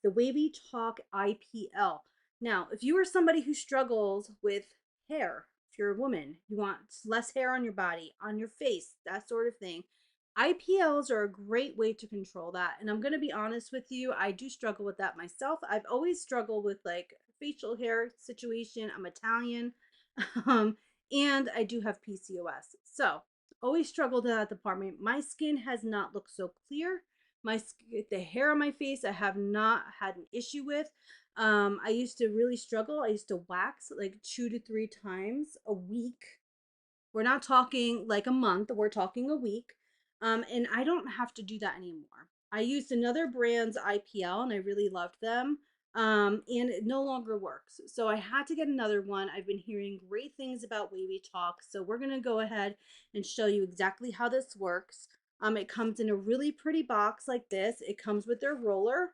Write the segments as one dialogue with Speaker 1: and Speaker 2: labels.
Speaker 1: the Wavytalk IPL. Now, if you are somebody who struggles with hair, if you're a woman, you want less hair on your body, on your face, that sort of thing, IPLs are a great way to control that. And I'm going to be honest with you, I do struggle with that myself. I've always struggled with like facial hair situation. I'm Italian. Um, and I do have PCOS. So, always struggled in that department. My skin has not looked so clear. The hair on my face I have not had an issue with. I used to really struggle. I used to wax like 2 to 3 times a week. We're not talking like a month, we're talking a week. And I don't have to do that anymore. I used another brand's IPL and I really loved them. And it no longer works. So I had to get another one. I've been hearing great things about Wavytalk. So we're going to go ahead and show you exactly how this works. It comes in a really pretty box like this. It comes with their roller,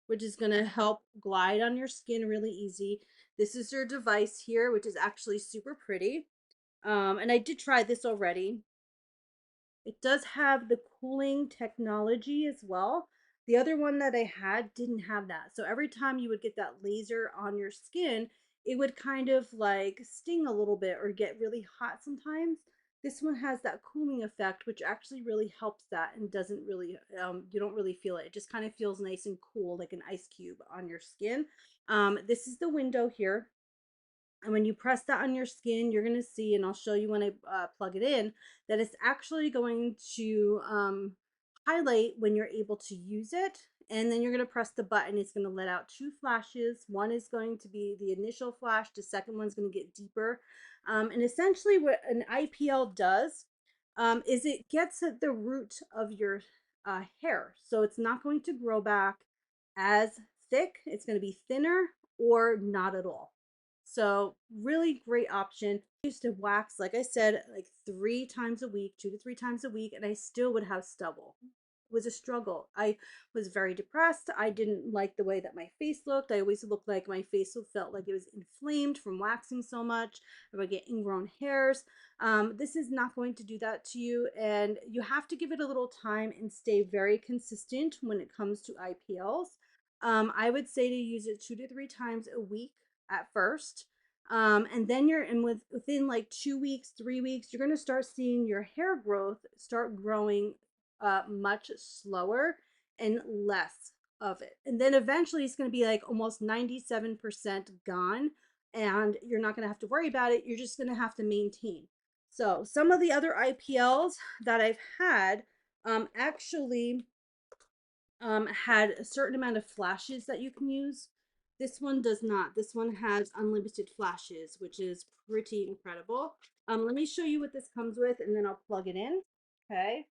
Speaker 1: which is going to help glide on your skin really easy. This is their device here, which is actually super pretty. And I did try this already. It does have the cooling technology as well. The other one that I had didn't have that. So every time you would get that laser on your skin, it would kind of like sting a little bit or get really hot sometimes. This one has that cooling effect, which actually really helps that and doesn't really, you don't really feel it. It just kind of feels nice and cool, like an ice cube on your skin. This is the window here. And when you press that on your skin, you're going to see, and I'll show you when I plug it in, that it's actually going to highlight when you're able to use it. And then you're going to press the button. It's going to let out 2 flashes. One is going to be the initial flash. The second one's going to get deeper. And essentially what an IPL does is it gets at the root of your hair. So it's not going to grow back as thick. It's going to be thinner or not at all. So really great option. I used to wax, like I said, like 3 times a week, 2 to 3 times a week, and I still would have stubble. It was a struggle. I was very depressed. I didn't like the way that my face looked. I always looked like my face felt like it was inflamed from waxing so much. I would get ingrown hairs. This is not going to do that to you, and you have to give it a little time and stay very consistent when it comes to IPLs. I would say to use it 2 to 3 times a week at first. And then you're in within like 2 weeks, 3 weeks, you're going to start seeing your hair growth start growing much slower and less of it. And then eventually it's going to be like almost 97% gone. And you're not going to have to worry about it. You're just going to have to maintain. So some of the other IPLs that I've had actually had a certain amount of flashes that you can use. This one does not. This one has unlimited flashes, which is pretty incredible. Let me show you what this comes with, and then I'll plug it in. Okay.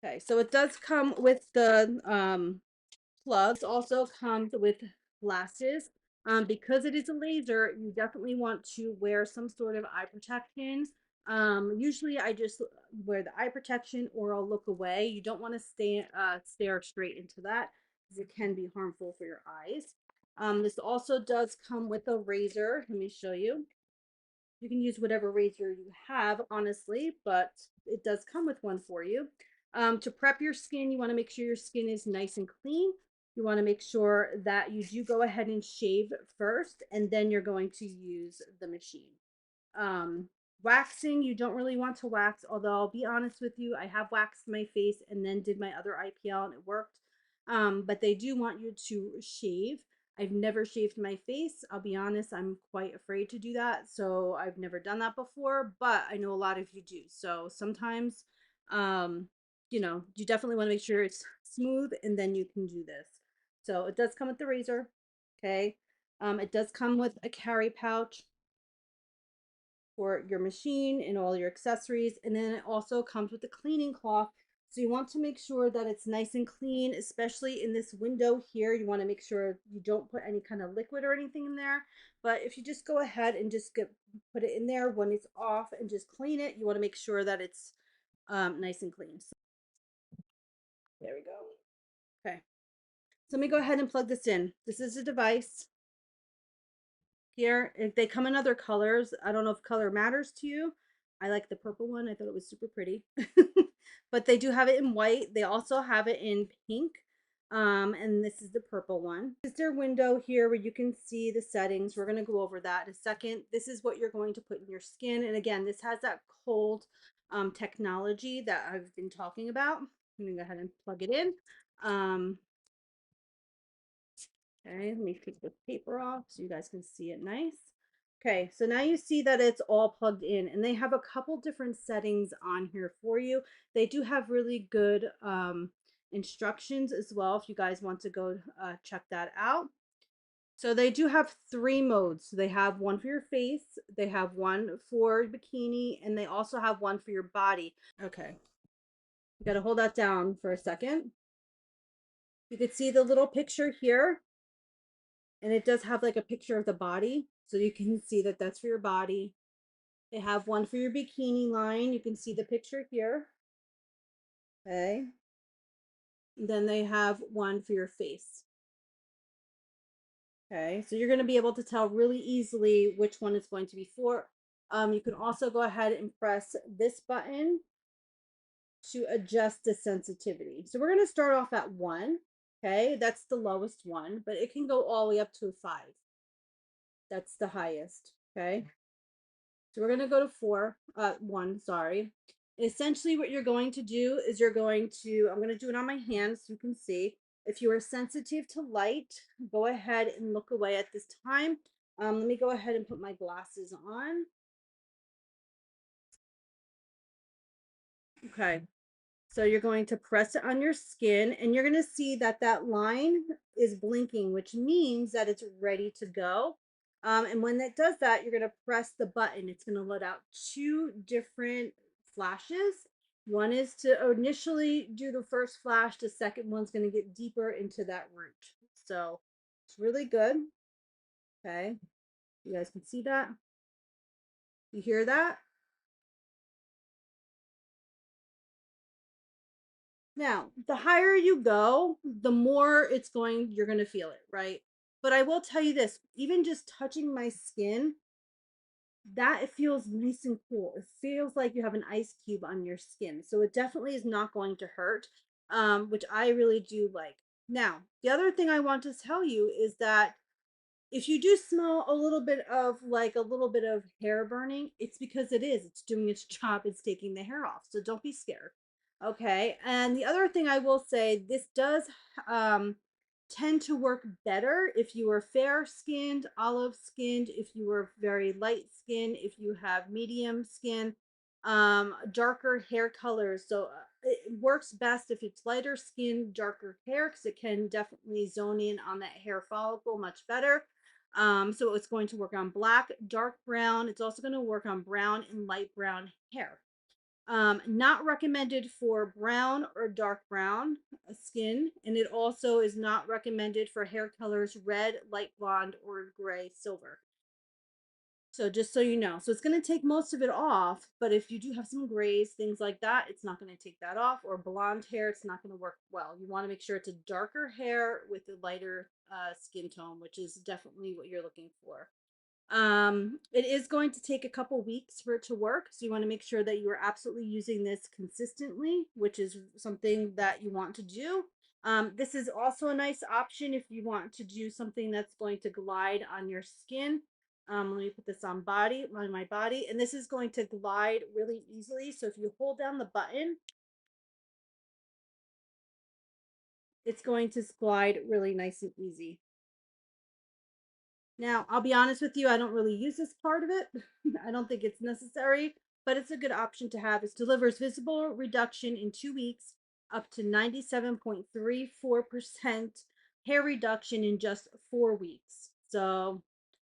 Speaker 1: Okay, so it does come with the plugs. Also comes with glasses. Because it is a laser, you definitely want to wear some sort of eye protection. Usually I just wear the eye protection or I'll look away. You don't want to stare straight into that because it can be harmful for your eyes. This also does come with a razor. Let me show you. You can use whatever razor you have, honestly, but it does come with one for you. To prep your skin, you want to make sure your skin is nice and clean. You want to make sure that you do go ahead and shave first, and then you're going to use the machine. Um, Waxing, you don't really want to wax, although I'll be honest with you, I have waxed my face and then did my other IPL and it worked. But they do want you to shave. I've never shaved my face. I'll be honest, I'm quite afraid to do that. So I've never done that before, but I know a lot of you do. So sometimes, um, you definitely want to make sure it's smooth and then you can do this. So it does come with the razor. Okay. It does come with a carry pouch for your machine and all your accessories. And then it also comes with a cleaning cloth. So you want to make sure that it's nice and clean, especially in this window here. You want to make sure you don't put any kind of liquid or anything in there. But if you just go ahead and just put it in there when it's off and just clean it, you want to make sure that it's nice and clean. So, there we go. Okay. So let me go ahead and plug this in. This is a device. Here, if they come in other colors, I don't know if color matters to you. I like the purple one. I thought it was super pretty. But they do have it in white. They also have it in pink. And this is the purple one. This is their window here where you can see the settings. We're going to go over that in a second. This is what you're going to put in your skin. And again, this has that cold technology that I've been talking about. I'm going to go ahead and plug it in. Okay, let me take the paper off so you guys can see it nice. Okay, so now you see that it's all plugged in, and they have a couple different settings on here for you. They do have really good instructions as well if you guys want to go check that out. So they do have three modes. They have one for your face, they have one for bikini, and they also have one for your body. Okay, you got to hold that down for a second. You can see the little picture here, and it does have like a picture of the body, so you can see that that's for your body. They have one for your bikini line. You can see the picture here. Okay. And then they have one for your face. Okay, so you're going to be able to tell really easily which one is going to be for. You can also go ahead and press this button to adjust the sensitivity. So we're going to start off at 1. Okay, that's the lowest one, but it can go all the way up to a 5. That's the highest. Okay. So we're going to go to 1, sorry. Essentially what you're going to do is I'm going to do it on my hand so you can see. If you are sensitive to light, go ahead and look away at this time. Let me go ahead and put my glasses on. Okay. So you're going to press it on your skin, and you're going to see that that line is blinking, which means that it's ready to go. And when it does that, you're going to press the button. It's going to let out 2 different flashes. One is to initially do the first flash. The second one's going to get deeper into that root. So it's really good. Okay. You guys can see that. You hear that? Now, the higher you go, the more you're going to feel it, right? But I will tell you this, even just touching my skin, that it feels nice and cool. It feels like you have an ice cube on your skin. So it definitely is not going to hurt, which I really do like. Now, the other thing I want to tell you is that if you do smell a little bit of hair burning, it's because it is. It's doing its job. It's taking the hair off. So don't be scared. Okay. And the other thing I will say, this does um, tend to work better if you are fair skinned, olive skinned, if you are very light skinned, if you have medium skin, darker hair colors. So it works best if it's lighter skin, darker hair, because it can definitely zone in on that hair follicle much better. So it's going to work on black, dark brown. It's also going to work on brown and light brown hair. Not recommended for brown or dark brown skin, and it also is not recommended for hair colors red, light blonde, or gray, silver. So just so you know, so it's going to take most of it off, but if you do have some grays, things like that, it's not going to take that off. Or blonde hair, it's not going to work well. You want to make sure it's a darker hair with a lighter skin tone, which is definitely what you're looking for. It is going to take a couple weeks for it to work, so you want to make sure that you are absolutely using this consistently, which is something that you want to do. This is also a nice option if you want to do something that's going to glide on your skin. Let me put this on my body, and this is going to glide really easily. So if you hold down the button, it's going to glide really nice and easy. Now, I'll be honest with you, I don't really use this part of it. I don't think it's necessary, but it's a good option to have. It delivers visible reduction in 2 weeks, up to 97.34% hair reduction in just 4 weeks. So,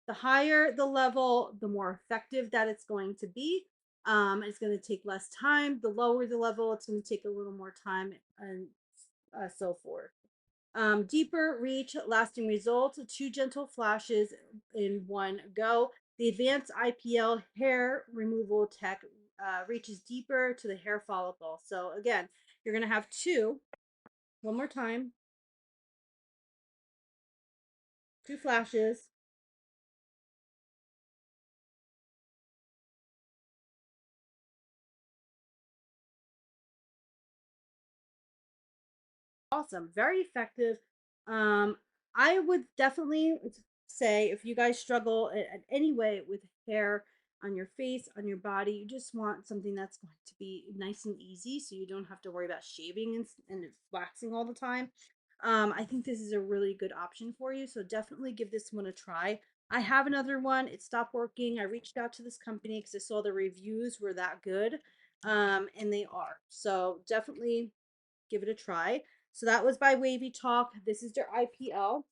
Speaker 1: the higher the level, the more effective that it's going to be. It's going to take less time. The lower the level, it's going to take a little more time, and so forth. Deeper reach, lasting results, 2 gentle flashes in one go. The advanced IPL hair removal tech reaches deeper to the hair follicle. So again, you're going to have 2, one more time, 2 flashes. awesome, very effective. Um, I would definitely say if you guys struggle in any way with hair on your face, on your body, you just want something that's going to be nice and easy, so you don't have to worry about shaving and waxing all the time. I think this is a really good option for you, so definitely give this one a try. I have another one. It stopped working. I reached out to this company because I saw the reviews were that good, and they are. So definitely give it a try. So that was by Wavytalk. This is their IPL.